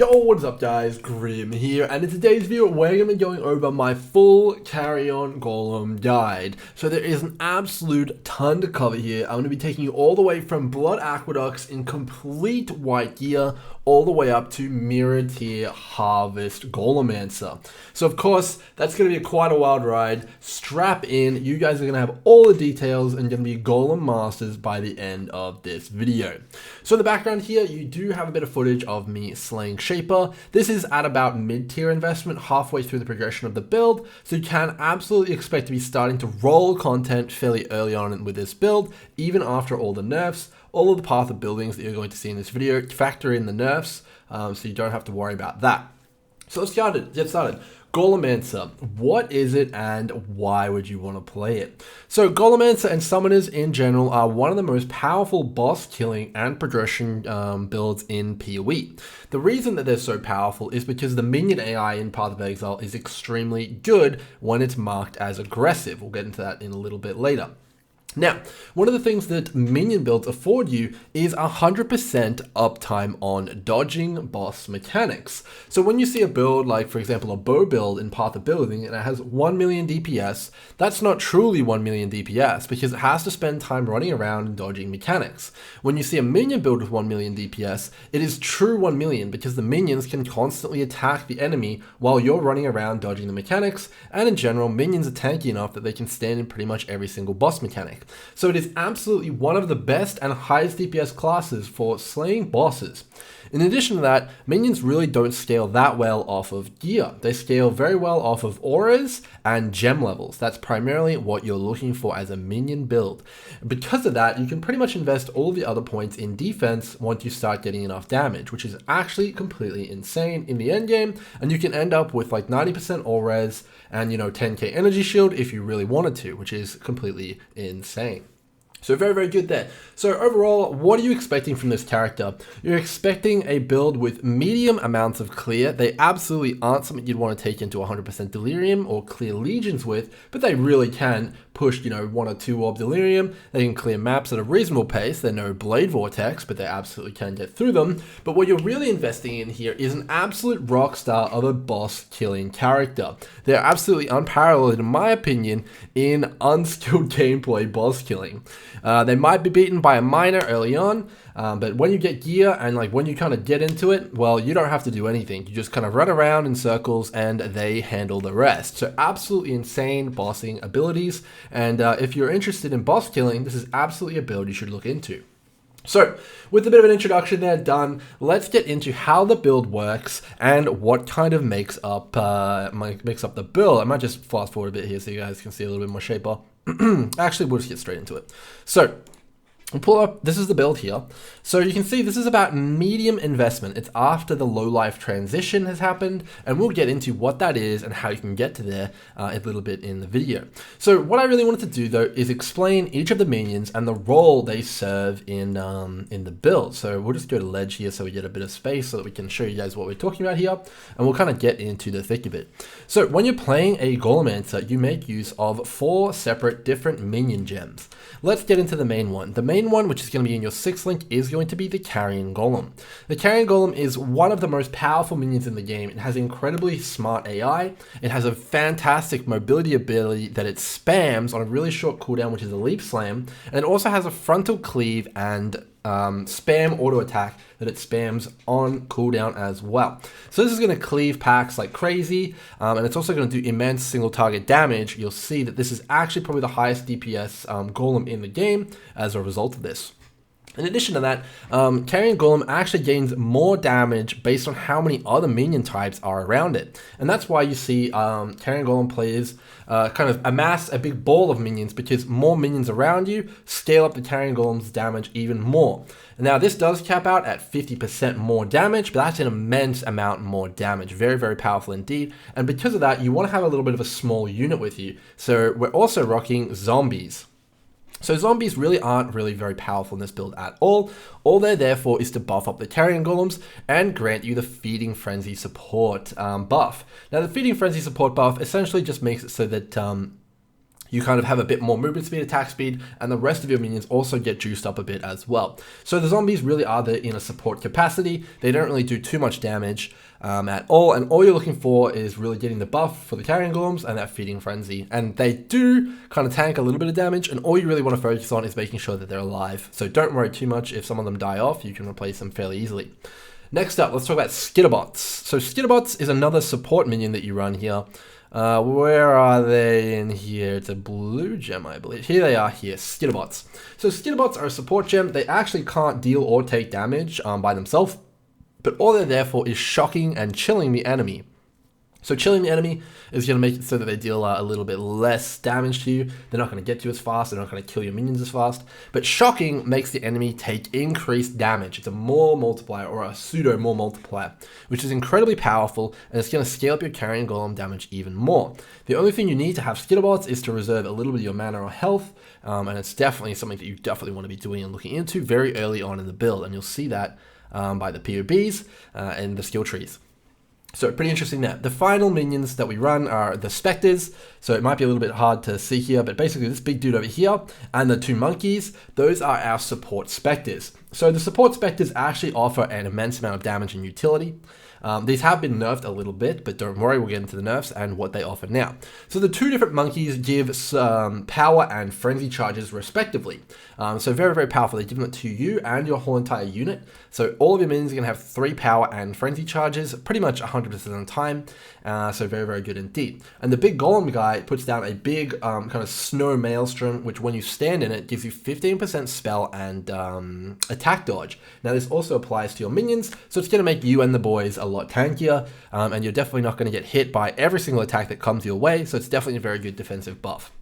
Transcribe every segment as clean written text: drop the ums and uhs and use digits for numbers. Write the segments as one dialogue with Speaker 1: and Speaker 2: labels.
Speaker 1: Yo, what's up guys, Grim here, and in today's video we're going to be going over my full Carrion Golem guide. So there is an absolute ton to cover here. I'm going to be taking you all the way from Blood Aqueducts in complete white gear, all the way up to Mirror Tier Harvest Golemancer. So of course, that's going to be quite a wild ride. Strap in, you guys are going to have all the details and going to be Golem Masters by the end of this video. So in the background here, you do have a bit of footage of me slaying Shaper. This is at about mid-tier investment, halfway through the progression of the build, so you can absolutely expect to be starting to roll content fairly early on with this build, even after all the nerfs. All of the path of buildings that you're going to see in this video factor in the nerfs, so you don't have to worry about that. So let's get started. Golemancer, what is it and why would you want to play it? So Golemancer and Summoners in general are one of the most powerful boss killing and progression builds in PoE. The reason that they're so powerful is because the minion AI in Path of Exile is extremely good when it's marked as aggressive. We'll get into that in a little bit later. Now, one of the things that minion builds afford you is 100% uptime on dodging boss mechanics. So when you see a build like, for example, a bow build in Path of Building and it has 1 million DPS, that's not truly 1 million DPS because it has to spend time running around and dodging mechanics. When you see a minion build with 1 million DPS, it is true 1 million because the minions can constantly attack the enemy while you're running around dodging the mechanics, and in general, minions are tanky enough that they can stand in pretty much every single boss mechanic. So it is absolutely one of the best and highest DPS classes for slaying bosses. In addition to that, minions really don't scale that well off of gear. They scale very well off of auras and gem levels. That's primarily what you're looking for as a minion build. Because of that, you can pretty much invest all the other points in defense once you start getting enough damage, which is actually completely insane in the endgame, and you can end up with like 90% auras and 10k energy shield if you really wanted to, which is completely insane. So very, very good there. So overall, what are you expecting from this character? You're expecting a build with medium amounts of clear. They absolutely aren't something you'd want to take into 100% delirium or clear legions with, but they really can push, 1 or 2 orb delirium. They can clear maps at a reasonable pace. They're no blade vortex, but they absolutely can get through them. But what you're really investing in here is an absolute rock star of a boss killing character. They're absolutely unparalleled, in my opinion, in unskilled gameplay boss killing. They might be beaten by a miner early on, but when you get gear and when you kind of get into it, well, you don't have to do anything. You just kind of run around in circles and they handle the rest. So absolutely insane bossing abilities. And if you're interested in boss killing, this is absolutely a build you should look into. So, with a bit of an introduction there done, let's get into how the build works and what kind of makes up the build. I might just fast forward a bit here so you guys can see a little bit more Shaper. Actually, we'll just get straight into it. So, we'll pull up, this is the build here. So you can see this is about medium investment. It's after the low life transition has happened, and we'll get into what that is and how you can get to there a little bit in the video. So what I really wanted to do though is explain each of the minions and the role they serve in the build. So we'll just go to ledge here so we get a bit of space so that we can show you guys what we're talking about here, and we'll kind of get into the thick of it. So when you're playing a Golemancer, you make use of 4 separate different minion gems. Let's get into the main one. The main one, which is going to be in your 6th link, is going to be the Carrion Golem. The Carrion Golem is one of the most powerful minions in the game. It has incredibly smart AI. It has a fantastic mobility ability that it spams on a really short cooldown, which is a leap slam. And it also has a frontal cleave and spam auto attack that it spams on cooldown as well. So this is going to cleave packs like crazy, and it's also going to do immense single target damage. You'll see that this is actually probably the highest DPS golem in the game as a result of this. In addition to that, Carrion Golem actually gains more damage based on how many other minion types are around it. And that's why you see Carrion Golem players kind of amass a big ball of minions, because more minions around you scale up the Carrion Golem's damage even more. Now this does cap out at 50% more damage, but that's an immense amount more damage. Very, very powerful indeed. And because of that, you want to have a little bit of a small unit with you. So we're also rocking zombies. So zombies really aren't very powerful in this build at all. All they're there for is to buff up the Carrion Golems and grant you the Feeding Frenzy support buff. Now the Feeding Frenzy support buff essentially just makes it so that you kind of have a bit more movement speed, attack speed, and the rest of your minions also get juiced up a bit as well. So the zombies really are there in a support capacity. They don't really do too much damage at all, and all you're looking for is really getting the buff for the Carrion Golems and that Feeding Frenzy. And they do kind of tank a little bit of damage, and all you really want to focus on is making sure that they're alive. So don't worry too much if some of them die off, you can replace them fairly easily. Next up, let's talk about Skitterbots. So Skitterbots is another support minion that you run here. Where are they in here? It's a blue gem, I believe. Here they are here, Skitterbots. So Skitterbots are a support gem. They actually can't deal or take damage by themselves, but all they're there for is shocking and chilling the enemy. So chilling the enemy is going to make it so that they deal a little bit less damage to you. They're not going to get you as fast. They're not going to kill your minions as fast. But shocking makes the enemy take increased damage. It's a more multiplier, or a pseudo more multiplier, which is incredibly powerful, and it's going to scale up your Carrion Golem damage even more. The only thing you need to have Skitterbots is to reserve a little bit of your mana or health, and it's definitely something that you definitely want to be doing and looking into very early on in the build, and you'll see that by the PoBs and the skill trees. So pretty interesting there. The final minions that we run are the Spectres. So it might be a little bit hard to see here, but basically this big dude over here and the two monkeys, those are our support Spectres. So the support Spectres actually offer an immense amount of damage and utility. These have been nerfed a little bit, but don't worry, we'll get into the nerfs and what they offer now. So the two different monkeys give power and frenzy charges respectively. So very, very powerful. They give them to you and your whole entire unit. So all of your minions are going to have 3 power and frenzy charges pretty much 100% of the time. So very, very good indeed. And the big golem guy puts down a big kind of snow maelstrom, which when you stand in it gives you 15% spell and attack dodge. Now this also applies to your minions, so it's going to make you and the boys a lot tankier, and you're definitely not going to get hit by every single attack that comes your way, so it's definitely a very good defensive buff.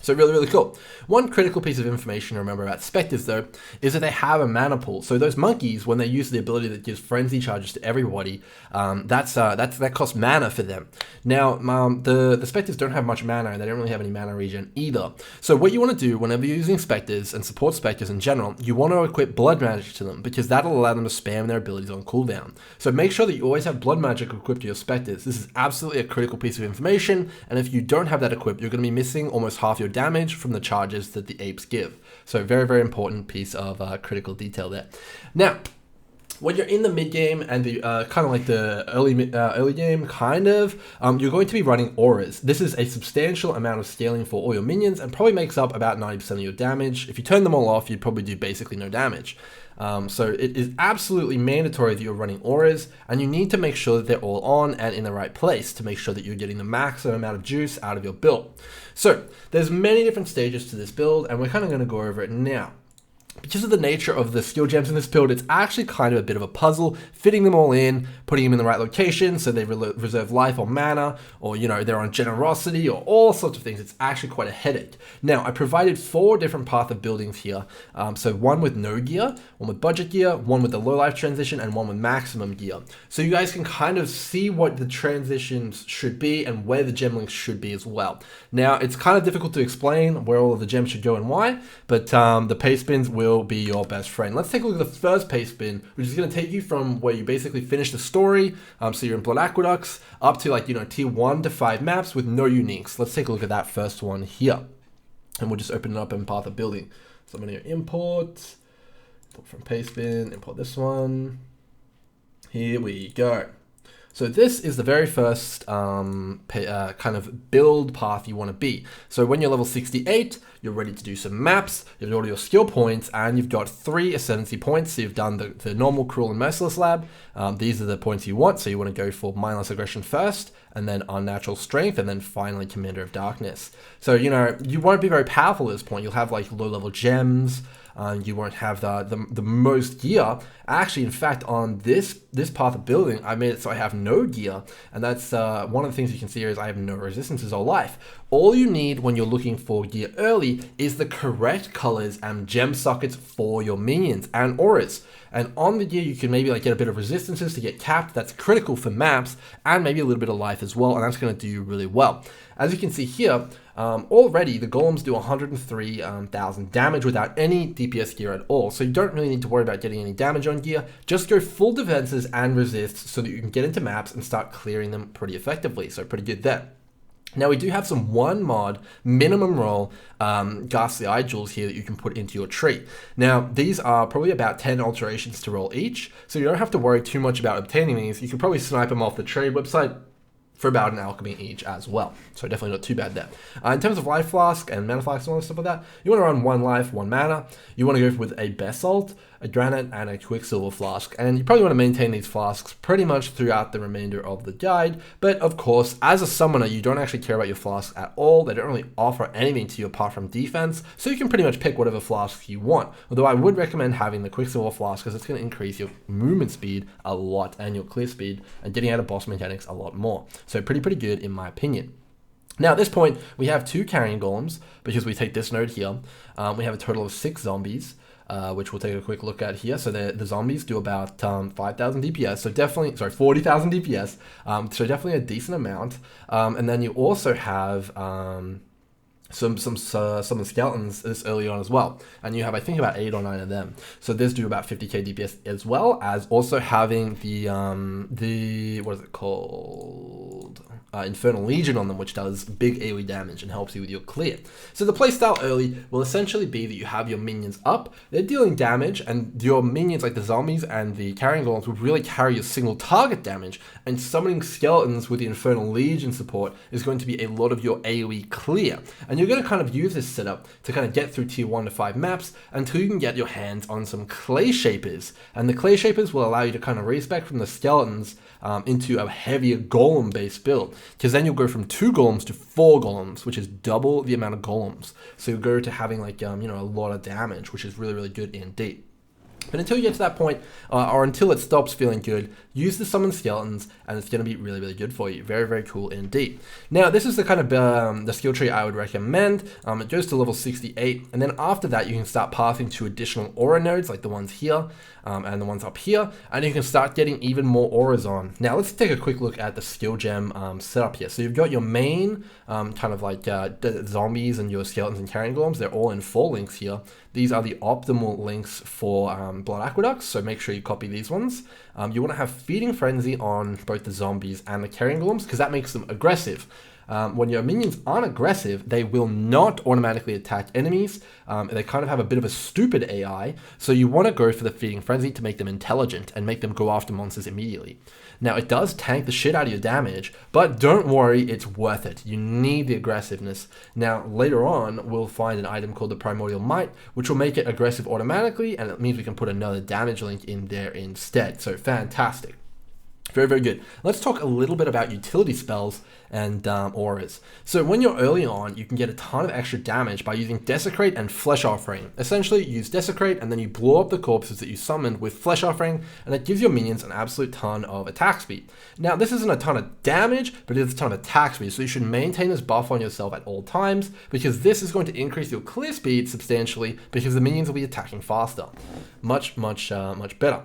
Speaker 1: So really, really cool. One critical piece of information to remember about Spectres, though, is that they have a mana pool. So those monkeys, when they use the ability that gives frenzy charges to everybody, that costs mana for them. Now, the Spectres don't have much mana, and they don't really have any mana regen either. So what you want to do whenever you're using Spectres and support Spectres in general, you want to equip Blood Magic to them, because that'll allow them to spam their abilities on cooldown. So make sure that you always have Blood Magic equipped to your Spectres. This is absolutely a critical piece of information, and if you don't have that equipped, you're going to be missing almost half your damage from the charges that the apes give. So very, very important piece of critical detail there. Now, when you're in the mid game and the kind of like the early game, you're going to be running auras. This is a substantial amount of scaling for all your minions and probably makes up about 90% of your damage. If you turn them all off, you'd probably do basically no damage. So it is absolutely mandatory that you're running auras, and you need to make sure that they're all on and in the right place to make sure that you're getting the maximum amount of juice out of your build. So there's many different stages to this build, and we're kind of going to go over it now. Because of the nature of the skill gems in this build, it's actually kind of a bit of a puzzle, fitting them all in, putting them in the right location so they reserve life or mana, or, you know, they're on generosity, or all sorts of things. It's actually quite a headache. Now, I provided 4 different paths of buildings here. So one with no gear, one with budget gear, one with the low life transition, and one with maximum gear. So you guys can kind of see what the transitions should be and where the gem links should be as well. Now, it's kind of difficult to explain where all of the gems should go and why, but the pace spins will be your best friend. Let's take a look at the first pace spin, which is going to take you from where you basically finish the story, so you're in Blood Aqueducts, up to, like, you know, tier 1 to 5 maps with no uniques. Let's take a look at that first one here, and we'll just open it up in path of building. So I'm going to import from pace spin, import this one. Here we go. So this is the very first kind of build path you want to be. So when you're level 68, you're ready to do some maps, you've got all your skill points, and you've got 3 ascendancy points. So you've done the normal, cruel, and merciless lab. These are the points you want. So you want to go for mindless aggression first, and then unnatural strength, and then finally commander of darkness. So, you know, you won't be very powerful at this point. You'll have like low level gems. You won't have the most gear. Actually, in fact, on this path of building, I made it so I have no gear, and that's one of the things you can see here is I have no resistances or life. All you need when you're looking for gear early is the correct colors and gem sockets for your minions and auras. And on the gear, you can maybe like get a bit of resistances to get capped. That's critical for maps, and maybe a little bit of life as well, and that's going to do you really well. As you can see here, already the golems do 103,000 damage without any DPS gear at all, so you don't really need to worry about getting any damage on gear. Just go full defenses and resists so that you can get into maps and start clearing them pretty effectively, so pretty good there. Now we do have some 1 mod minimum roll ghastly eye jewels here that you can put into your tree. Now these are probably about 10 alterations to roll each, so you don't have to worry too much about obtaining these. You can probably snipe them off the trade website for about an alchemy each as well. So definitely not too bad there. In terms of life flask and mana flask and all that stuff like that, you want to run 1 life, 1 mana. You want to go with a basalt, a granite, and a quicksilver flask. And you probably want to maintain these flasks pretty much throughout the remainder of the guide. But of course, as a summoner, you don't actually care about your flasks at all. They don't really offer anything to you apart from defense. So you can pretty much pick whatever flasks you want. Although I would recommend having the quicksilver flask because it's going to increase your movement speed a lot and your clear speed and getting out of boss mechanics a lot more. So pretty good in my opinion. Now at this point, we have 2 carrion golems because we take this node here. We have a total of 6 zombies, which we'll take a quick look at here. So the zombies do about 5,000 DPS, so definitely, sorry, 40,000 DPS, so definitely a decent amount. And then you also have some skeletons this early on as well, and you have I think about 8 or 9 of them. So this do about 50k DPS as well as also having the what is it called? Infernal Legion on them, which does big AoE damage and helps you with your clear. So the playstyle early will essentially be that you have your minions up, they're dealing damage, and your minions like the zombies and the carrion golems will really carry your single target damage, and summoning skeletons with the Infernal Legion support is going to be a lot of your AoE clear. And you're going to kind of use this setup to kind of get through tier 1 to 5 maps until you can get your hands on some clay shapers. And the clay shapers will allow you to kind of respec from the skeletons into a heavier golem based build, because then you'll go from 2 golems to 4 golems, which is double the amount of golems. So you'll go to having like a lot of damage, which is really good indeed. But until you get to that point, or until it stops feeling good, use the summon skeletons, and it's going to be really good for you. Very cool indeed. Now, this is the kind of the skill tree I would recommend. It goes to level 68, and then after that, you can start pathing to additional aura nodes, like the ones here, and the ones up here, and you can start getting even more auras on. Now, let's take a quick look at the skill gem setup here. So you've got your main kind of like the zombies and your skeletons and carrion golems. They're all in 4 links here. These are the optimal links for blood aqueducts, so make sure you copy these ones. You want to have feeding frenzy on both the zombies and the carrion golems because that makes them aggressive. When your minions aren't aggressive, they will not automatically attack enemies. They kind of have a bit of a stupid AI, so you want to go for the feeding frenzy to make them intelligent and make them go after monsters immediately. Now, it does tank the shit out of your damage, but don't worry, it's worth it. You need the aggressiveness. Now, later on, we'll find an item called the Primordial Might, which will make it aggressive automatically, and it means we can put another damage link in there instead. So, fantastic. Very good. Let's talk a little bit about utility spells and auras. So when you're early on, you can get a ton of extra damage by using Desecrate and Flesh Offering. Essentially, you use Desecrate and then you blow up the corpses that you summoned with Flesh Offering, and it gives your minions an absolute ton of attack speed. Now, this isn't a ton of damage, but it's a ton of attack speed, so you should maintain this buff on yourself at all times, because this is going to increase your clear speed substantially, because the minions will be attacking faster. Much better.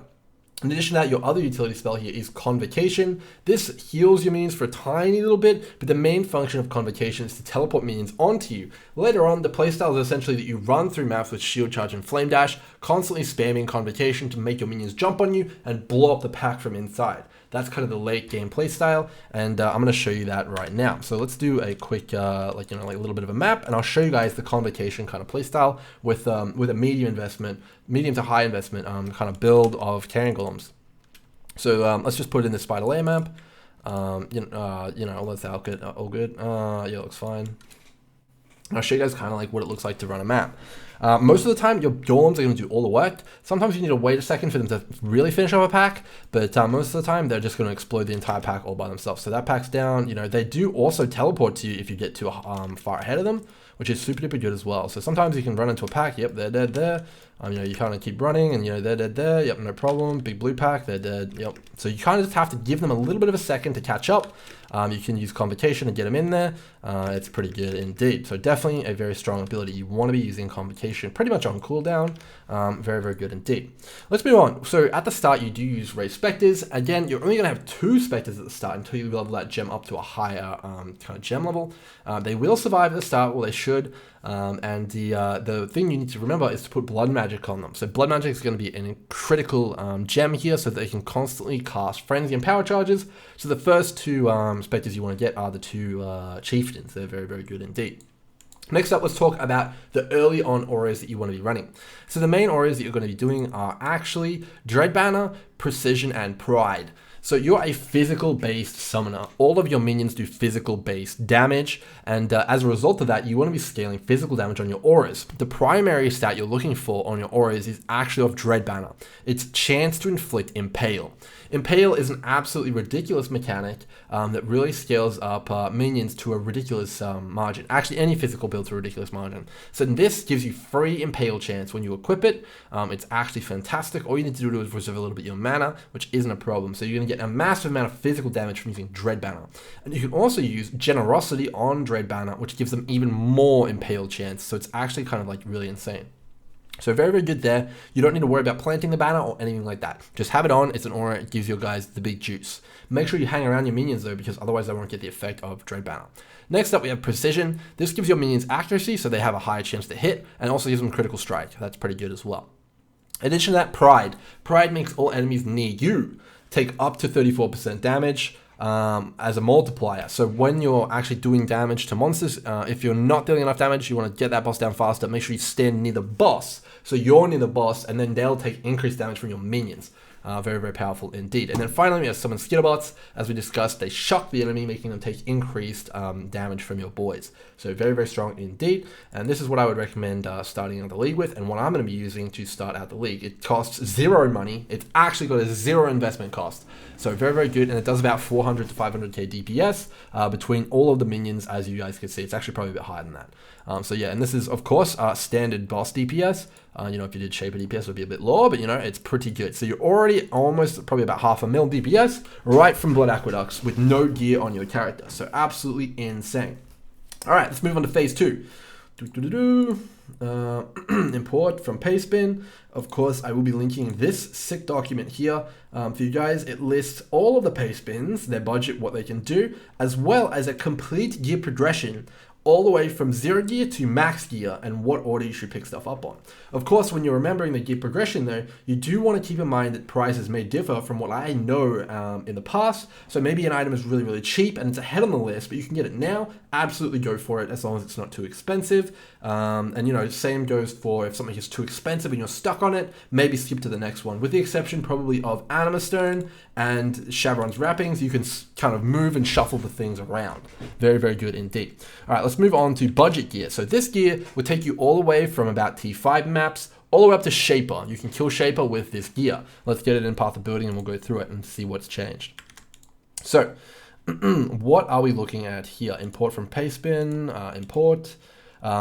Speaker 1: In addition to that, your other utility spell here is Convocation. This heals your minions for a tiny little bit, but the main function of Convocation is to teleport minions onto you. Later on, the playstyle is essentially that you run through maps with Shield Charge and Flame Dash, constantly spamming Convocation to make your minions jump on you and blow up the pack from inside. That's kind of the late game playstyle, and I'm going to show you that right now. So let's do a quick, like a little bit of a map, and I'll show you guys the Convocation kind of playstyle with a medium to high investment kind of build of Carrion Golems. So let's just put in the Spider Layer map. Let's outfit all good. Yeah, it looks fine. And I'll show you guys kind of like what it looks like to run a map. Most of the time, your golems are going to do all the work. Sometimes you need to wait a second for them to really finish up a pack, but most of the time, they're just going to explode the entire pack all by themselves. So that pack's down. They do also teleport to you if you get too far ahead of them, which is super duper good as well. So sometimes you can run into a pack. Yep, they're dead there. You kind of keep running, and they're dead there. Yep, no problem. Big blue pack, they're dead. Yep. So you kind of just have to give them a little bit of a second to catch up. You can use Convocation to get them in there. It's pretty good indeed. So definitely a very strong ability. You want to be using Convocation pretty much on cooldown. Very good indeed. Let's move on. So at the start, you do use Ray Spectres. Again, you're only going to have 2 Spectres at the start until you level that gem up to a higher kind of gem level. They will survive at the start, or they should should. And the thing you need to remember is to put blood magic on them. So blood magic is going to be a critical gem here, so that they can constantly cast frenzy and power charges. So the first two specters you want to get are the two chieftains. They're very, very good indeed. Next up, let's talk about the early on auras that you want to be running. So the main auras that you're going to be doing are actually Dread Banner, Precision, and Pride. So you're a physical-based summoner. All of your minions do physical-based damage, and as a result of that, you want to be scaling physical damage on your auras. The primary stat you're looking for on your auras is actually of Dread Banner. It's chance to inflict Impale. Impale is an absolutely ridiculous mechanic that really scales up minions to a ridiculous margin. Actually, any physical build to a ridiculous margin. So this gives you free Impale chance when you equip it. It's actually fantastic. All you need to do is reserve a little bit of your mana, which isn't a problem. So you're going to get a massive amount of physical damage from using Dread Banner. And you can also use Generosity on Dread Banner, which gives them even more Impale chance. So it's actually kind of like really insane. So very, very good there. You don't need to worry about planting the banner or anything like that. Just have it on. It's an aura. It gives your guys the big juice. Make sure you hang around your minions though, because otherwise they won't get the effect of Dread Banner. Next up, we have Precision. This gives your minions accuracy, so they have a higher chance to hit, and also gives them critical strike. That's pretty good as well. In addition to that, Pride. Pride makes all enemies near you take up to 34% damage. As a multiplier. So when you're actually doing damage to monsters, if you're not dealing enough damage, you want to get that boss down faster, make sure you stand near the boss. So you're near the boss, and then they'll take increased damage from your minions. Very, very powerful indeed. And then finally, we have Summon Skitterbots. As we discussed, they shock the enemy, making them take increased damage from your boys. So very, very strong indeed. And this is what I would recommend starting out the league with, and what I'm going to be using to start out the league. It costs 0 money. It's actually got a 0 investment cost. So very, very good, and it does about 400 to 500k DPS between all of the minions, as you guys can see. It's actually probably a bit higher than that. So yeah, and this is, of course, standard boss DPS. You know, if you did Shaper DPS, it would be a bit lower, but you know, it's pretty good. So you're already almost probably about 500 mil DPS right from Blood Aqueducts with no gear on your character. So absolutely insane. All right, let's move on to phase 2. Import from Pastebin. Of course, I will be linking this sick document here for you guys. It lists all of the Pastebins, their budget, what they can do, as well as a complete gear progression all the way from 0 gear to max gear and what order you should pick stuff up on. Of course, when you're remembering the gear progression though, you do want to keep in mind that prices may differ from what I know in the past. So maybe an item is really, really cheap and it's ahead on the list, but you can get it now. Absolutely go for it as long as it's not too expensive. And you know, same goes for if something is too expensive and you're stuck on it, maybe skip to the next one. With the exception probably of Anima Stone and Shavron's Wrappings, you can kind of move and shuffle the things around. Very, very good indeed. All right, let's move on to budget gear. So this gear will take you all the way from about T5 maps all the way up to Shaper. You can kill Shaper with this gear. Let's get it in Path of Building and we'll go through it and see what's changed. So what are we looking at here? Import from Pastebin, import.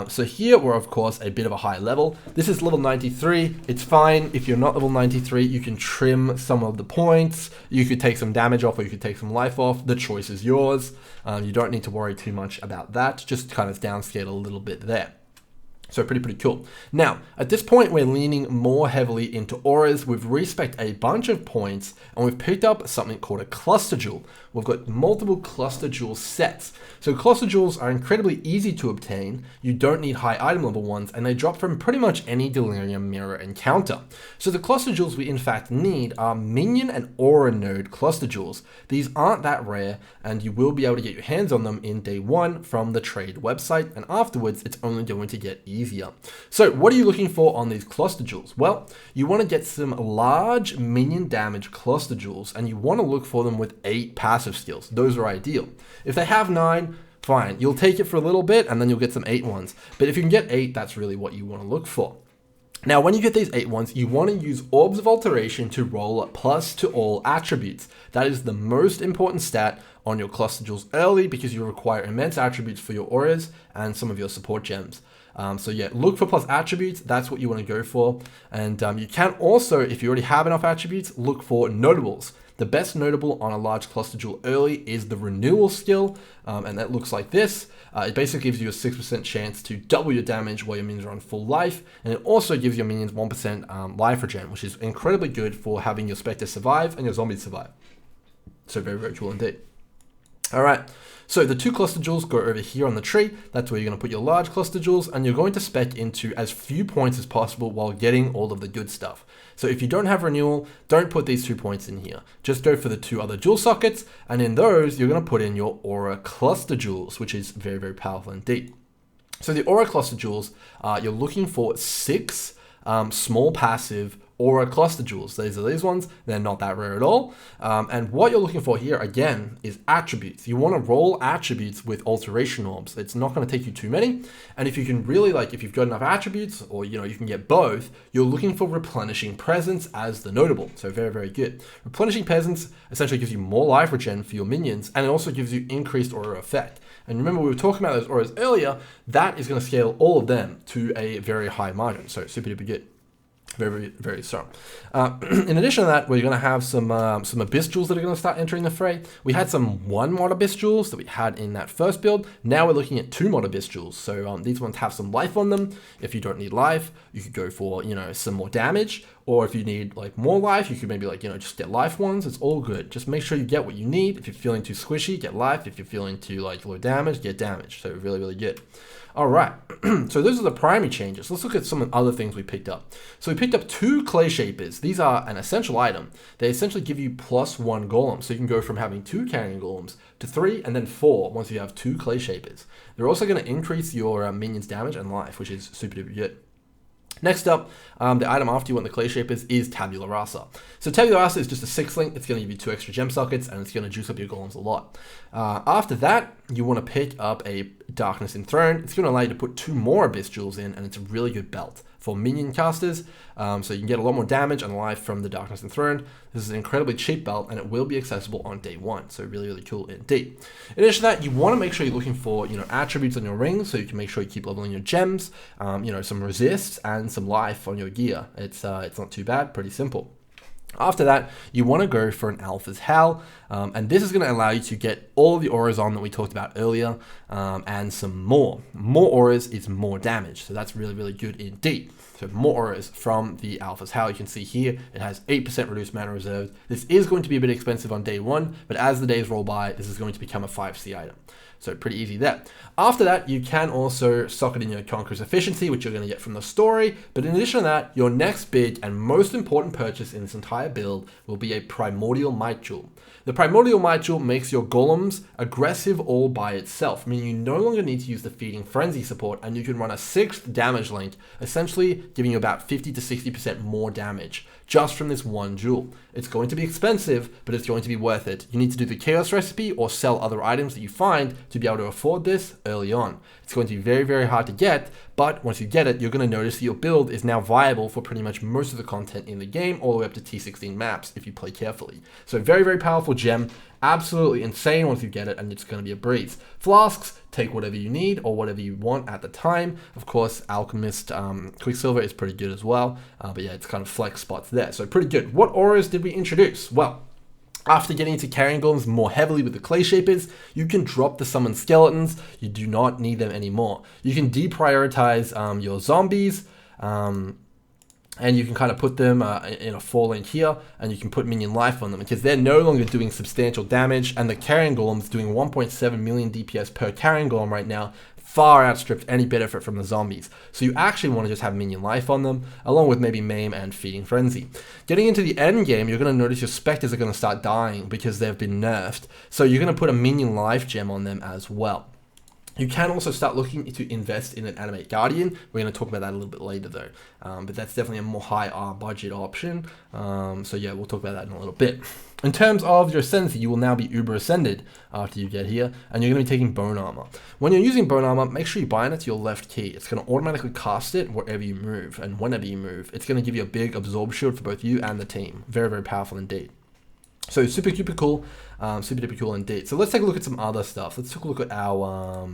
Speaker 1: So here we're of course a bit of a high level. This is level 93. It's fine if you're not level 93. You can trim some of the points. You could take some damage off or you could take some life off. The choice is yours. You don't need to worry too much about that. Just kind of downscale a little bit there. So pretty cool. Now, at this point, we're leaning more heavily into auras. We've respec'd a bunch of points, and we've picked up something called a cluster jewel. We've got multiple cluster jewel sets. So cluster jewels are incredibly easy to obtain. You don't need high item level ones, and they drop from pretty much any Delirium Mirror encounter. So the cluster jewels we in fact need are minion and aura node cluster jewels. These aren't that rare, and you will be able to get your hands on them in day 1 from the trade website, and afterwards, it's only going to get easier. So what are you looking for on these cluster jewels? Well, you want to get some large minion damage cluster jewels, and you want to look for them with 8 passive skills. Those are ideal. If they have 9, fine. You'll take it for a little bit and then you'll get some 8 ones. But if you can get 8, that's really what you want to look for. Now, when you get these 8 ones, you want to use Orbs of Alteration to roll plus to all attributes. That is the most important stat on your cluster jewels early because you require immense attributes for your auras and some of your support gems. So yeah, look for plus attributes. That's what you want to go for. And you can also, if you already have enough attributes, look for notables. The best notable on a large cluster jewel early is the renewal skill, and that looks like this. It basically gives you a 6% chance to double your damage while your minions are on full life, and it also gives your minions 1% life regen, which is incredibly good for having your specters survive and your zombies survive. So very, very cool indeed. All right, so the 2 cluster jewels go over here on the tree. That's where you're going to put your large cluster jewels, and you're going to spec into as few points as possible while getting all of the good stuff. So if you don't have renewal, don't put these 2 points in here. Just go for the 2 other jewel sockets, and in those, you're going to put in your aura cluster jewels, which is very, very powerful indeed. So the aura cluster jewels, you're looking for 6 small passive aura cluster jewels. These are these ones. They're not that rare at all. And what you're looking for here, again, is attributes. You want to roll attributes with alteration orbs. It's not going to take you too many. And if you can really, like, if you've got enough attributes, or, you know, you can get both, you're looking for replenishing presence as the notable. So very, very good. Replenishing presence essentially gives you more life regen for your minions, and it also gives you increased aura effect. And remember, we were talking about those auras earlier. That is going to scale all of them to a very high margin. So super duper good. Very, very strong. In addition to that, we're going to have some abyss jewels that are going to start entering the fray. We had some 1 mod abyss jewels that we had in that first build. Now we're looking at 2 mod abyss jewels. So these ones have some life on them. If you don't need life, you could go for, you know, some more damage. Or if you need like more life, you could maybe, like, you know, just get life ones. It's all good. Just make sure you get what you need. If you're feeling too squishy, get life. If you're feeling too like low damage, get damage. So really, really good. All right, so those are the primary changes. Let's look at some other things we picked up. So we picked up 2 clay shapers. These are an essential item. They essentially give you +1 golem. So you can go from having 2 carrying golems to 3 and then 4 once you have 2 clay shapers. They're also going to increase your minions damage and life, which is super duper good. Next up, the item after you want the clay shapers is Tabula Rasa. So Tabula Rasa is just a 6 link. It's going to give you 2 extra gem sockets, and it's going to juice up your golems a lot. After that, you want to pick up a Darkness Enthroned. It's going to allow you to put 2 more abyss jewels in, and it's a really good belt for minion casters. So you can get a lot more damage and life from the Darkness Enthroned. This is an incredibly cheap belt, and it will be accessible on day 1. So really, really cool indeed. In addition to that, you want to make sure you're looking for, you know, attributes on your rings, so you can make sure you keep leveling your gems, you know, some resists and some life on your gear. It's not too bad, pretty simple. After that, you want to go for an Alpha's Howl, and this is going to allow you to get all the auras on that we talked about earlier, and some more. More auras is more damage, so that's really, really good indeed. So more auras from the Alpha's Howl. You can see here, it has 8% reduced mana reserve. This is going to be a bit expensive on day 1, but as the days roll by, this is going to become a 5C item. So pretty easy there. After that, you can also socket in your Conqueror's Efficiency, which you're going to get from the story. But in addition to that, your next big and most important purchase in this entire build will be a Primordial Might Jewel. The Primordial Might Jewel makes your golems aggressive all by itself, meaning you no longer need to use the Feeding Frenzy support, and you can run a 6th damage link, essentially giving you about 50 to 60% more damage just from this one jewel. It's going to be expensive, but it's going to be worth it. You need to do the Chaos recipe or sell other items that you find to be able to afford this early on. It's going to be very, very hard to get, but once you get it, you're going to notice that your build is now viable for pretty much most of the content in the game, all the way up to T16 maps if you play carefully. So very, very powerful gem. Absolutely insane once you get it, and it's going to be a breeze. Flasks, take whatever you need or whatever you want at the time. Of course, Alchemist Quicksilver is pretty good as well, but yeah, it's kind of flex spots there, so pretty good. What auras did we introduce? Well, after getting into Carrion Golems more heavily with the Clay Shapers, you can drop the Summon Skeletons. You do not need them anymore. You can deprioritize your zombies, and you can kind of put them in a 4 link here, and you can put minion life on them because they're no longer doing substantial damage, and the Carrion Golem's doing 1.7 million DPS per Carrion Golem right now, far outstrips any benefit from the zombies. So you actually want to just have minion life on them, along with maybe Maim and Feeding Frenzy. Getting into the end game, you're going to notice your Spectres are going to start dying because they've been nerfed, so you're going to put a minion life gem on them as well. You can also start looking to invest in an Animate Guardian. We're going to talk about that a little bit later though. But that's definitely a more high budget option. So yeah, we'll talk about that in a little bit. In terms of your Ascendancy, you will now be Uber Ascended after you get here, and you're going to be taking Bone Armor. When you're using Bone Armor, make sure you bind it to your left key. It's going to automatically cast it wherever you move, and whenever you move. It's going to give you a big absorb shield for both you and the team. Very, very powerful indeed. So super cool indeed. So let's take a look at some other stuff. Let's take a look at our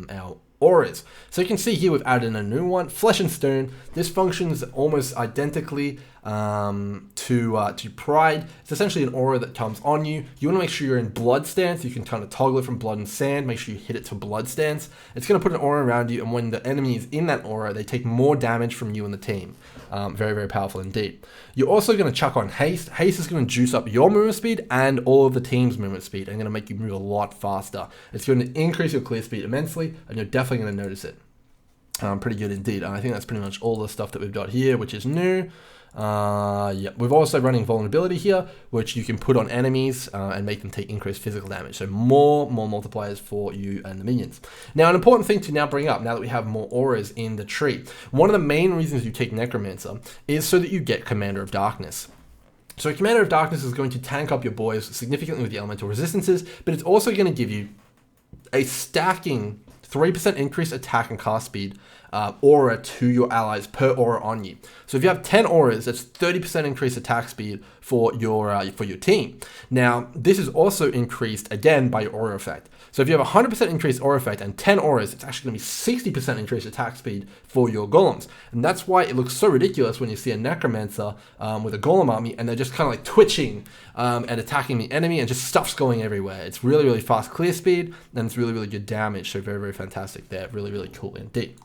Speaker 1: auras. So you can see here we've added in a new one, Flesh and Stone. This functions almost identically to Pride. It's essentially an aura that comes on you. You want to make sure you're in Blood stance. You can kind of toggle it from Blood and Sand. Make sure you hit it to Blood stance. It's going to put an aura around you, and when the enemy is in that aura, they take more damage from you and the team. Very, very powerful indeed. You're also going to chuck on Haste. Haste is going to juice up your movement speed and all of the team's movement speed, and going to make you move a lot faster. It's going to increase your clear speed immensely, and you're definitely going to notice it. Pretty good indeed. I think that's pretty much all the stuff that we've got here, which is new. Yeah, we've also running vulnerability here, which you can put on enemies and make them take increased physical damage. So more multipliers for you and the minions. Now, an important thing to now bring up, now that we have more auras in the tree, one of the main reasons you take Necromancer is so that you get Commander of Darkness. So Commander of Darkness is going to tank up your boys significantly with the elemental resistances, but it's also going to give you a stacking 3% increased attack and cast speed aura to your allies per aura on you. So if you have 10 auras, that's 30% increased attack speed for your team. Now, this is also increased again by your aura effect. So if you have 100% increased aura effect and 10 auras, it's actually going to be 60% increased attack speed for your golems. And that's why it looks so ridiculous when you see a Necromancer with a golem army and they're just kind of like twitching and attacking the enemy and just stuff's going everywhere. It's really, really fast clear speed and it's really, really good damage. So very, very fantastic there. Really, really cool indeed.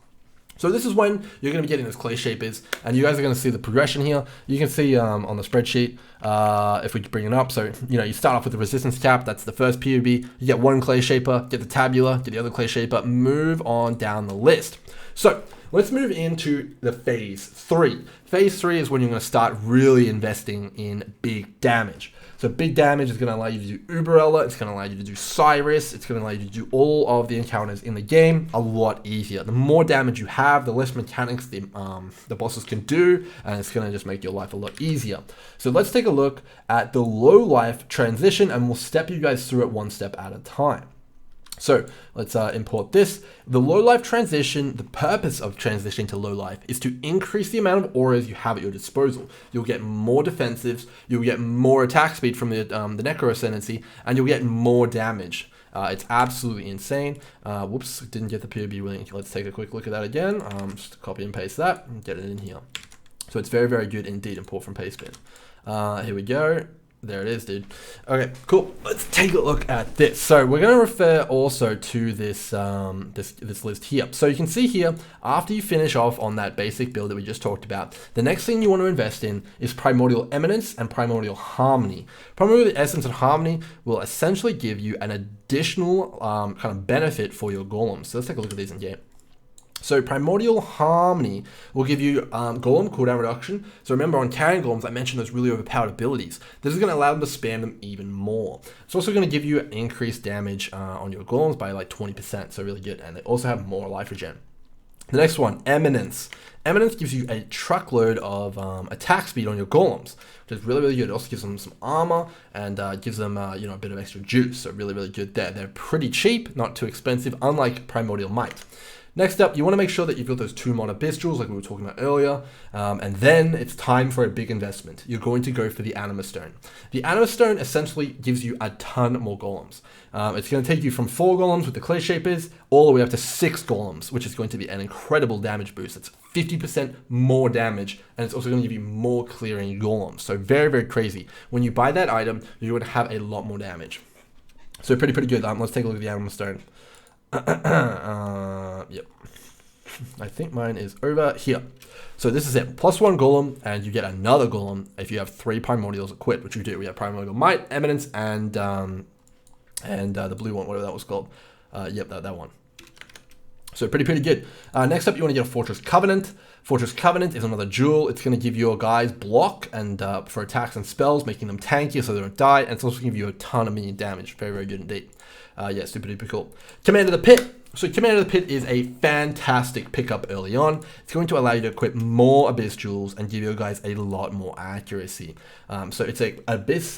Speaker 1: So this is when you're going to be getting those clay shapers, and you guys are going to see the progression here. You can see on the spreadsheet, if we bring it up, so you start off with the resistance cap, that's the first PoB, you get one clay shaper, get the tabula, get the other clay shaper, move on down the list. So let's move into the phase 3. Phase 3 is when you're going to start really investing in big damage. So big damage is going to allow you to do Uberella, it's going to allow you to do Cyrus, it's going to allow you to do all of the encounters in the game a lot easier. The more damage you have, the less mechanics the bosses can do, and it's going to just make your life a lot easier. So let's take a look at the low life transition, and we'll step you guys through it one step at a time. So let's import this. The low life transition, the purpose of transitioning to low life is to increase the amount of auras you have at your disposal. You'll get more defensives, you'll get more attack speed from the Necro Ascendancy, and you'll get more damage. It's absolutely insane. Whoops, didn't get the PoB link. Let's take a quick look at that again. Just copy and paste that and get it in here. So it's very, very good indeed. Import from Pastebin. Here we go. There it is, dude. Okay, cool. Let's take a look at this. So we're going to refer also to this this list here. So you can see here, after you finish off on that basic build that we just talked about, the next thing you want to invest in is Primordial Eminence and Primordial Harmony. Primordial Essence and Harmony will essentially give you an additional kind of benefit for your golems. So let's take a look at these in game. So Primordial Harmony will give you golem cooldown reduction. So remember on Carrion golems, I mentioned those really overpowered abilities. This is going to allow them to spam them even more. It's also going to give you increased damage on your golems by like 20%, so really good. And they also have more life regen. The next one, Eminence. Eminence gives you a truckload of attack speed on your golems, which is really, really good. It also gives them some armor and gives them a bit of extra juice. So really, really good there. They're pretty cheap, not too expensive, unlike Primordial Might. Next up, you want to make sure that you've got those 2 Mod Abyssals like we were talking about earlier, and then it's time for a big investment. You're going to go for the Anima Stone. The Anima Stone essentially gives you a ton more golems. It's going to take you from 4 golems with the Clay Shapers all the way up to 6 golems, which is going to be an incredible damage boost. It's 50% more damage, and it's also going to give you more clearing golems. So very, very crazy. When you buy that item, you're going to have a lot more damage. So pretty good. Let's take a look at the Anima Stone. Yep. I think mine is over here. So this is it. +1 golem, and you get another golem if you have 3 primordials equipped, which you do. We have Primordial Might, Eminence, and the blue one, whatever that was called. Yep, that one. So pretty good. Next up, you want to get a Fortress Covenant. Fortress Covenant is another jewel. It's going to give your guys block and for attacks and spells, making them tankier so they don't die. And it's also going to give you a ton of minion damage. Very, very good indeed. Yeah, super duper cool. Command of the Pit. So Command of the Pit is a fantastic pickup early on. It's going to allow you to equip more Abyss Jewels and give your guys a lot more accuracy. So it's a Abyss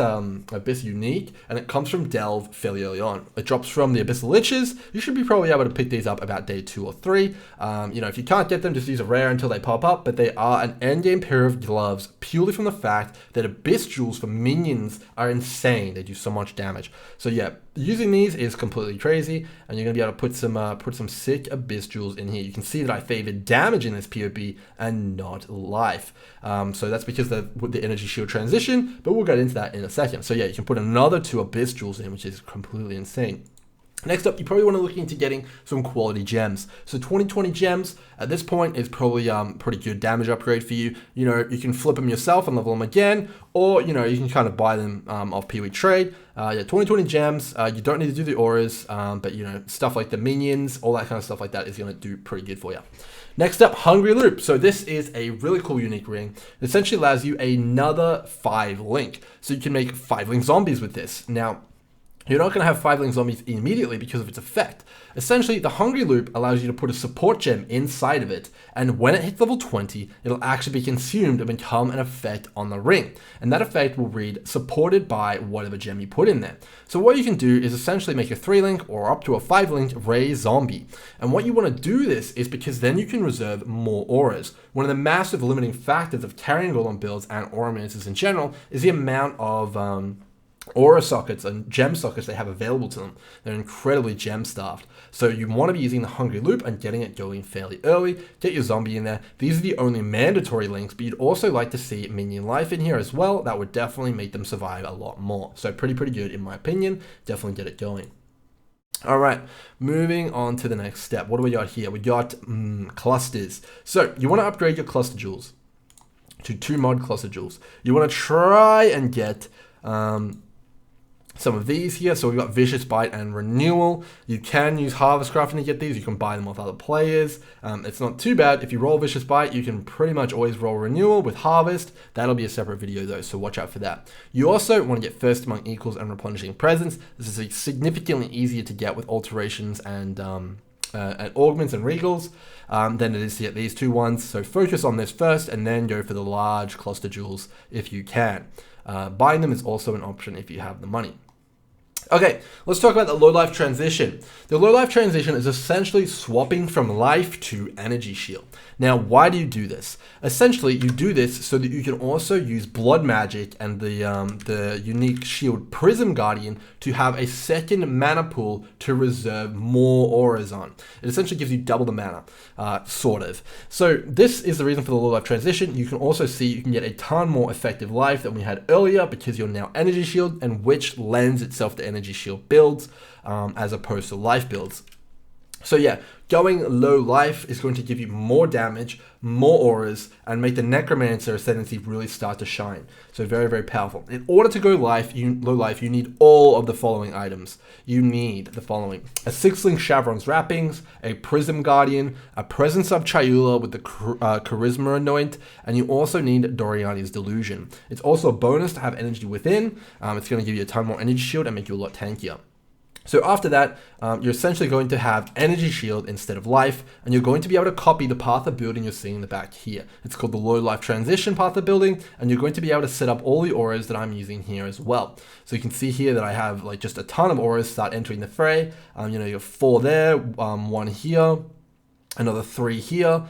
Speaker 1: unique, and it comes from Delve fairly early on. It drops from the Abyssal Liches. You should be probably able to pick these up about day 2 or 3. If you can't get them, just use a rare until they pop up, but they are an endgame pair of gloves purely from the fact that Abyss Jewels for minions are insane. They do so much damage. So yeah, using these is completely crazy, and you're going to be able to put some some sick Abyss Jewels in here. You can see that I favored damage in this PoE and not life. So that's because with the energy shield transition, but we'll get into that in a second. So yeah, you can put another 2 Abyss Jewels in, which is completely insane. Next up, you probably want to look into getting some quality gems. So 2020 gems at this point is probably pretty good damage upgrade for you. You know, you can flip them yourself and level them again, or you know, you can kind of buy them off PoE trade. Yeah, 2020 gems. You don't need to do the auras, but you know, stuff like the minions, all that kind of stuff like that is going to do pretty good for you. Next up, Hungry Loop. So this is a really cool unique ring. It essentially allows you another 5 link. So you can make 5 link zombies with this. Now, you're not going to have 5 link zombies immediately because of its effect. Essentially, the Hungry Loop allows you to put a support gem inside of it, and when it hits level 20, it'll actually be consumed and become an effect on the ring. And that effect will read supported by whatever gem you put in there. So what you can do is essentially make a 3 link or up to a 5 link Ray zombie. And what you want to do this is because then you can reserve more auras. One of the massive limiting factors of Carrion Golem builds and auramancers in general is the amount of aura sockets and gem sockets they have available to them. They're incredibly gem starved. So you want to be using the Hungry Loop and getting it going fairly early. Get your zombie in there. These are the only mandatory links, but you'd also like to see minion life in here as well. That would definitely make them survive a lot more. So pretty good in my opinion. Definitely get it going. All right, moving on to the next step. What do we got here? We got clusters. So you want to upgrade your cluster jewels to 2 mod cluster jewels. You want to try and get some of these here. So we've got Vicious Bite and Renewal. You can use Harvest Crafting to get these. You can buy them off other players. It's not too bad. If you roll Vicious Bite, you can pretty much always roll Renewal with Harvest. That'll be a separate video though, so watch out for that. You also want to get First Among Equals and Replenishing Presence. This is significantly easier to get with alterations and augments and regals than it is to get these 2 ones. So focus on this first and then go for the large cluster jewels if you can. Buying them is also an option if you have the money. Okay, let's talk about the low life transition. The low life transition is essentially swapping from life to energy shield. Now, why do you do this? Essentially, you do this so that you can also use blood magic and the unique shield Prism Guardian to have a second mana pool to reserve more auras on. It essentially gives you double the mana, sort of. So this is the reason for the low life transition. You can also see you can get a ton more effective life than we had earlier because you're now energy shield, and which lends itself to energy shield builds as opposed to life builds. So yeah, going low life is going to give you more damage, more auras, and make the Necromancer ascendancy really start to shine. So very powerful. In order to go low life, you need all of the following items. You need the following: a 6-link Shavron's Wrappings, a Prism Guardian, a Presence of Chayula with the Charisma Anoint, and you also need Doriani's Delusion. It's also a bonus to have energy within. It's going to give you a ton more energy shield and make you a lot tankier. So after that, you're essentially going to have energy shield instead of life, and you're going to be able to copy the path of building you're seeing in the back here. It's called the low life transition path of building, and you're going to be able to set up all the auras that I'm using here as well. So you can see here that I have like just a ton of auras start entering the fray. You know, you have 4 there, 1 here, another 3 here,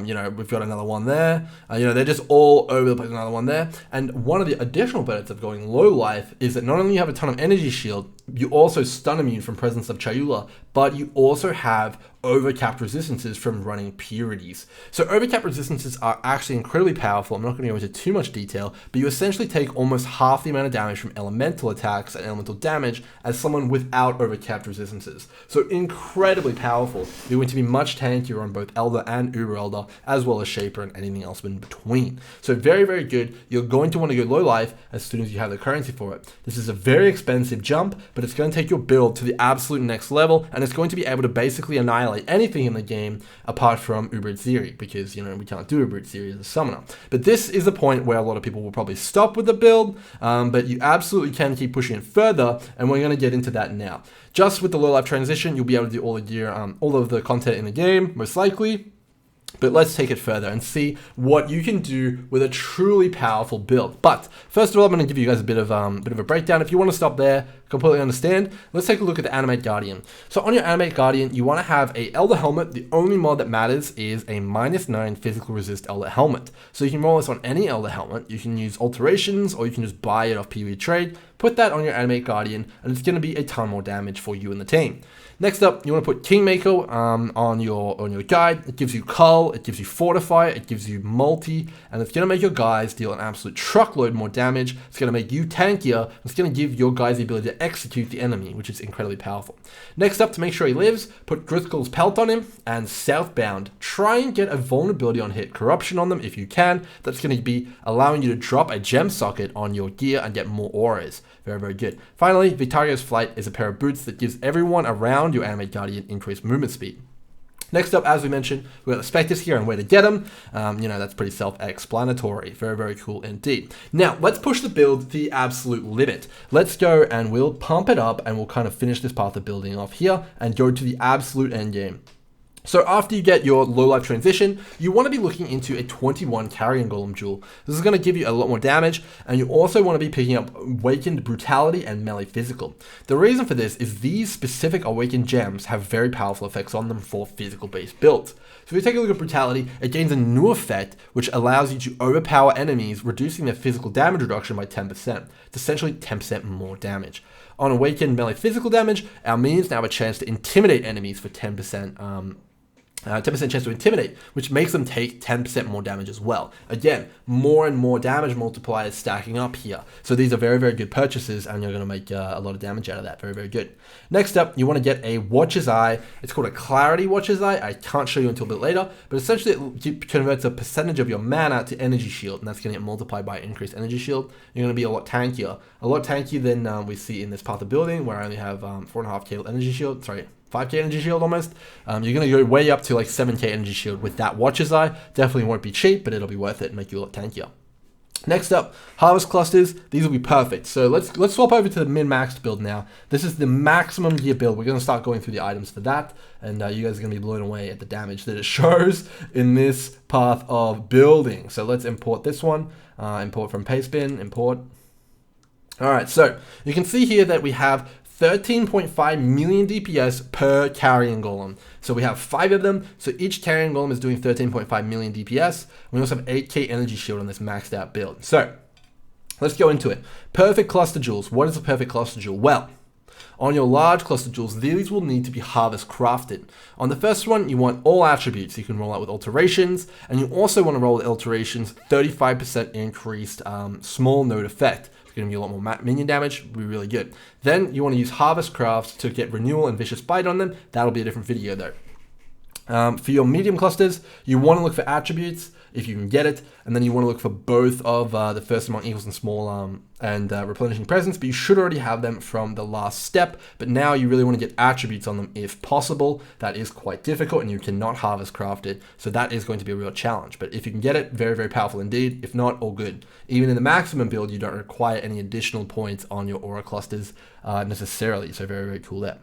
Speaker 1: you know, we've got another 1 there, you know, they're just all over the place, another 1 there. And one of the additional benefits of going low life is that not only you have a ton of energy shield, you also stun immune from Presence of Chayula, but you also have overcapped resistances from running Purities. So overcapped resistances are actually incredibly powerful. I'm not going to go into too much detail, but you essentially take almost half the amount of damage from elemental attacks and elemental damage as someone without overcapped resistances. So incredibly powerful. You're going to be much tankier on both Elder and Uber Elder, as well as Shaper and anything else in between. So very good. You're going to want to go low life as soon as you have the currency for it. This is a very expensive jump, but it's going to take your build to the absolute next level, and it's going to be able to basically annihilate anything in the game apart from Uber Ziri, because, you know, we can't do Uber Ziri as a summoner. But this is the point where a lot of people will probably stop with the build, but you absolutely can keep pushing it further, and we're going to get into that now. Just with the low life transition, you'll be able to do all the gear, all of the content in the game, most likely. But let's take it further and see what you can do with a truly powerful build. But first of all, I'm going to give you guys a bit of a breakdown. If you want to stop there, Completely understand. Let's take a look at the Animate Guardian. So on your Animate Guardian, you want to have a Elder Helmet. The only mod that matters is a -9 physical resist Elder Helmet. So you can roll this on any Elder Helmet. You can use alterations, or you can just buy it off PoE trade. Put that on your Animate Guardian, and it's going to be a ton more damage for you and the team. Next up, you want to put Kingmaker on your guide. It gives you Cull, it gives you Fortify, it gives you Multi, and it's going to make your guys deal an absolute truckload more damage. It's going to make you tankier. It's going to give your guys the ability to execute the enemy, which is incredibly powerful. Next up, to make sure he lives, put Driscoll's Pelt on him, and Southbound. Try and get a vulnerability on hit corruption on them if you can. That's going to be allowing you to drop a gem socket on your gear and get more auras. Very, very good. Finally, Victario's Flight is a pair of boots that gives everyone around your Animate Guardian increased movement speed. Next up, as we mentioned, we've got the Spectres here and where to get them. That's pretty self-explanatory. Very, very cool indeed. Now, let's push the build to the absolute limit. Let's go and we'll pump it up and we'll kind of finish this path of building off here and go to the absolute end game. So after you get your low life transition, you want to be looking into a 21 Carrion Golem duel. This is going to give you a lot more damage, and you also want to be picking up Awakened Brutality and Melee Physical. The reason for this is these specific Awakened gems have very powerful effects on them for physical based builds. So if you take a look at Brutality, it gains a new effect which allows you to overpower enemies, reducing their physical damage reduction by 10%. It's essentially 10% more damage. On Awakened Melee Physical damage, our minions now have a chance to intimidate enemies for 10%. 10% chance to intimidate, which makes them take 10% more damage as well. Again, more and more damage multipliers stacking up here. So these are very, very good purchases, and you're going to make a lot of damage out of that. Very, very good. Next up, you want to get a Watcher's Eye. It's called a Clarity Watcher's Eye. I can't show you until a bit later, but essentially it converts a percentage of your mana to Energy Shield, and that's going to get multiplied by increased Energy Shield. You're going to be a lot tankier. A lot tankier than we see in this path of building, where I only have 4.5k Energy Shield. Sorry. 5k energy shield almost. You're going to go way up to like 7k energy shield with that Watcher's Eye. Definitely won't be cheap, but it'll be worth it and make you a lot tankier. Next up, harvest clusters. These will be perfect. So let's swap over to the min-maxed build now. This is the maximum gear build. We're going to start going through the items for that, and you guys are going to be blown away at the damage that it shows in this path of building. So let's import this one. Import from Pastebin. Import. All right, so you can see here that we have 13.5 million DPS per Carrion Golem. So we have 5 of them. So each Carrion Golem is doing 13.5 million DPS. We also have 8k energy shield on this maxed out build. So let's go into it. Perfect cluster jewels. What is a perfect cluster jewel? Well, on your large cluster jewels, these will need to be harvest crafted. On the first one, you want all attributes. You can roll out with alterations, and you also want to roll with alterations 35% increased small node effect. It's going to be a lot more minion damage, will be really good. Then you want to use Harvest Crafts to get Renewal and Vicious Bite on them. That'll be a different video though. For your medium clusters, you want to look for attributes if you can get it, and then you want to look for both of the first among equals and small and replenishing presence, but you should already have them from the last step, but now you really want to get attributes on them if possible. That is quite difficult, and you cannot harvest craft it, so that is going to be a real challenge, but if you can get it, very, very powerful indeed. If not, all good. Even in the maximum build, you don't require any additional points on your aura clusters necessarily, so very, very cool there.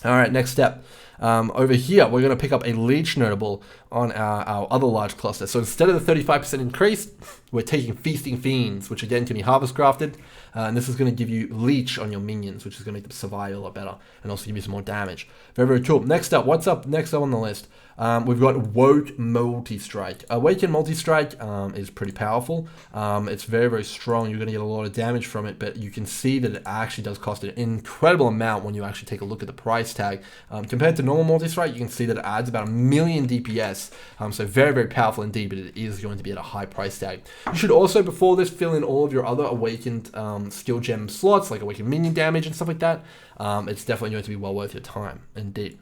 Speaker 1: All right, next step. Over here, we're going to pick up a Leech Notable on our other large cluster. So instead of the 35% increase, we're taking Feasting Fiends, which again can be harvest crafted. And this is going to give you Leech on your minions, which is going to make them survive a lot better and also give you some more damage. Very, very cool. Next up, what's up next up on the list? We've got Woke Multi-Strike. Awaken Multi-Strike is pretty powerful. It's very, very strong. You're going to get a lot of damage from it, but you can see that it actually does cost an incredible amount when you actually take a look at the price tag. Compared to normal Multi-Strike, you can see that it adds about 1 million DPS. So very, very powerful indeed, but it is going to be at a high price tag. You should also, before this, fill in all of your other Awakened skill gem slots, like Awakened Minion damage and stuff like that. It's definitely going to be well worth your time, indeed.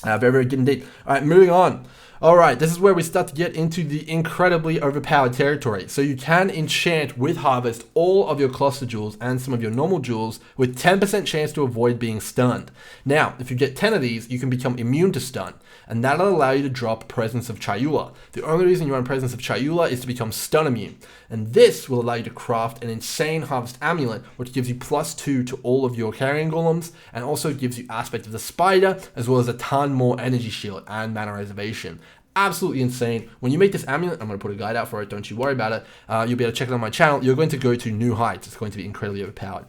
Speaker 1: Very, very good indeed. All right, moving on. All right, this is where we start to get into the incredibly overpowered territory. So you can enchant with Harvest all of your cluster jewels and some of your normal jewels with 10% chance to avoid being stunned. Now, if you get 10 of these, you can become immune to stun, and that'll allow you to drop Presence of Chayula. The only reason you want Presence of Chayula is to become stun immune, and this will allow you to craft an insane Harvest Amulet, which gives you +2 to all of your Carrion Golems, and also gives you Aspect of the Spider, as well as a ton more Energy Shield and Mana Reservation. Absolutely insane. When you make this amulet, I'm going to put a guide out for it, don't you worry about it. You'll be able to check it on my channel. You're going to go to new heights. It's going to be incredibly overpowered.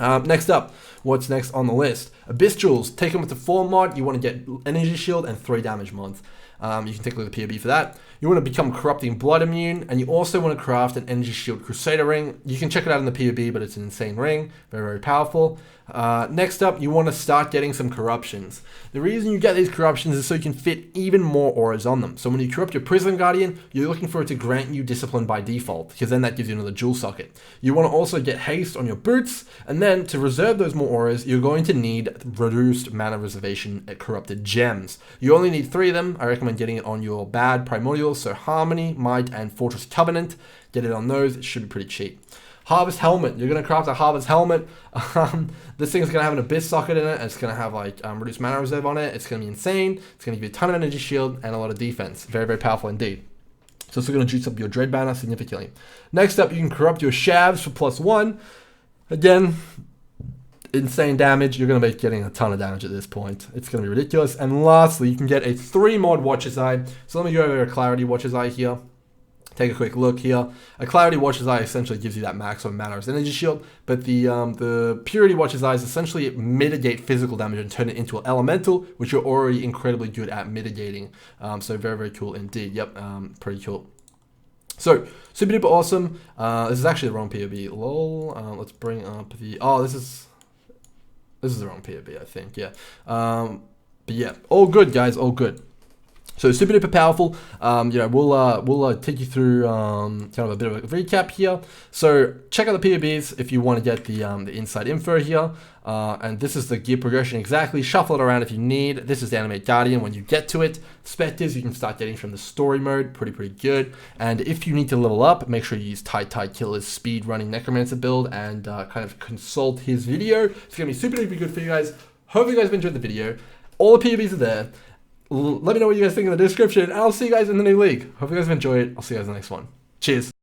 Speaker 1: Next up, what's next on the list? Abyss Jewels. Take them with the 4 mod. You want to get energy shield and 3 damage mods. You can take a look at the PoE for that. You want to become corrupting blood immune, and you also want to craft an energy shield crusader ring. You can check it out in the PoE, but it's an insane ring, very, very powerful. Next up, you want to start getting some corruptions. The reason you get these corruptions is so you can fit even more auras on them. So when you corrupt your Prison Guardian, you're looking for it to grant you discipline by default, because then that gives you another jewel socket. You want to also get haste on your boots, and then to reserve those more auras, you're going to need reduced mana reservation at corrupted gems. You only need 3 of them. I recommend getting it on your bad primordials, so Harmony, Might, and Fortress Covenant. Get it on those. It should be pretty cheap. Harvest Helmet. You're going to craft a Harvest Helmet. This thing's going to have an Abyss socket in it. And it's going to have like reduced mana reserve on it. It's going to be insane. It's going to give you a ton of energy shield and a lot of defense. Very, very powerful indeed. So it's going to juice up your Dread banner significantly. Next up, you can corrupt your Shavs for +1. Again, insane damage. You're going to be getting a ton of damage at this point. It's going to be ridiculous. And lastly, you can get a 3 mod Watcher's Eye. So let me go over a Clarity Watcher's Eye here. Take a quick look here. A Clarity Watcher's Eye essentially gives you that maximum mana as energy shield, but the Purity Watcher's Eyes essentially mitigate physical damage and turn it into an elemental, which you're already incredibly good at mitigating. So very, very cool indeed. Yep, pretty cool. So super duper awesome. This is actually the wrong PoE. Lol. Let's bring up the. Oh, this is the wrong PoE, I think. Yeah. But yeah, all good, guys. All good. So super duper powerful. You know, we'll take you through kind of a bit of a recap here. So check out the PoBs if you want to get the inside info here. And this is the gear progression exactly. Shuffle it around if you need. This is the Animate Guardian when you get to it. Spectres you can start getting from the story mode. Pretty good. And if you need to level up, make sure you use Tide Killer's speed running Necromancer build and kind of consult his video. It's gonna be super duper good for you guys. Hope you guys have enjoyed the video. All the PoBs are there. Let me know what you guys think in the description, and I'll see you guys in the new league. Hope you guys have enjoyed. I'll see you guys in the next one. Cheers.